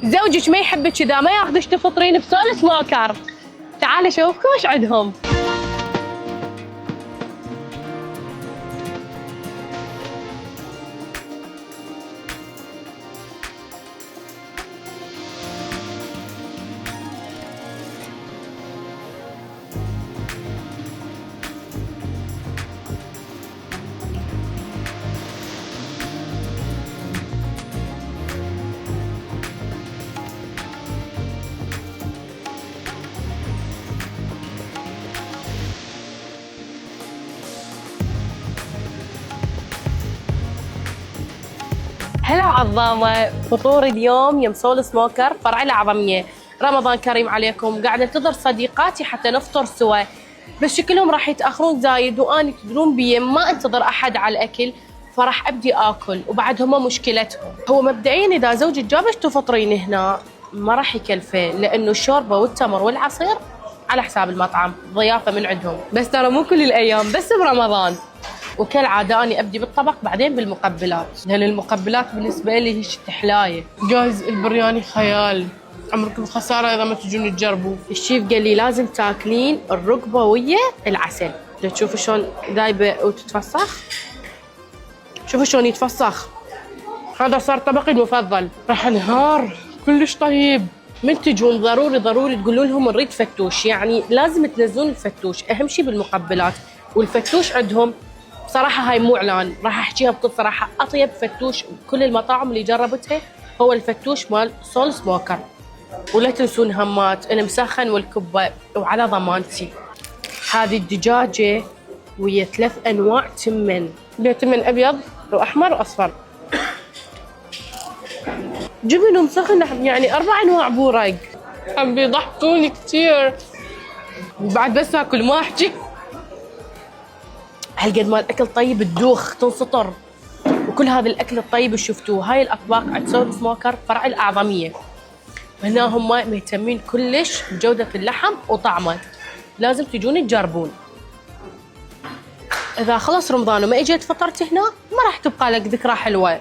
زوجك ما يحبك كذا، ما ياخذك تفطرين بسول سموكر. تعالي اشوفكم وش عندهم. هلا عظامة، فطور اليوم يم سول سموكر فرع الأعظمية. رمضان كريم عليكم. قاعدة انتظر صديقاتي حتى نفطر سوا، بس شكلهم راح يتأخرون زايد، وأني تدرون بي ما انتظر أحد على الأكل، فراح أبدي آكل وبعد هما مشكلتهم. هو مبدئيا إذا زوجك جابش تفطرين هنا ما راح يكلفه، لأنه الشوربة والتمر والعصير على حساب المطعم، ضيافة من عندهم. بس ترى مو كل الأيام، بس برمضان. وكالعادة أنا أبدي بالطبق بعدين بالمقبلات، لأن المقبلات بالنسبة لي هي حلاية. جايز البرياني خيال، عمركم خسارة إذا ما تجون تجربوا. الشيف قال لي لازم تاكلين الرقبة ويا العسل. تشوفوا شلون دايبة وتتفسخ، شوفوا شلون يتفسخ. هذا صار طبقي المفضل، راح انهار كلش طيب. من تجون ضروري تقولون لهم نريد فتوش، يعني لازم تنزلون الفتوش، أهم شيء بالمقبلات. والفتوش عندهم بصراحة هاي مو إعلان، راح أحكيها بكل صراحة، أطيب فتوش كل المطاعم اللي جربتها هو الفتوش مال سول سموكر. ولا تنسون همات، أنا مسخن والكبة وعلى ضمانتي. هذه الدجاجة ويا 3 أنواع تمن، تمن أبيض وأحمر وأصفر، جبن ومسخن، يعني 4 أنواع بورق. عم بيضحكوني كثير بعد، بس أكل ما أحكي. هالقد ما الأكل طيب تدوخ تنسطر، وكل هذا الأكل الطيب اللي شفتوه هاي الأطباق عند سول سموكر فرع الأعظمية. هنا هم مهتمين كلش بجودة اللحم وطعمه، لازم تجون تجربون. إذا خلص رمضان وما إجيت فطرت هنا ما راح تبقى لك ذكرى حلوة.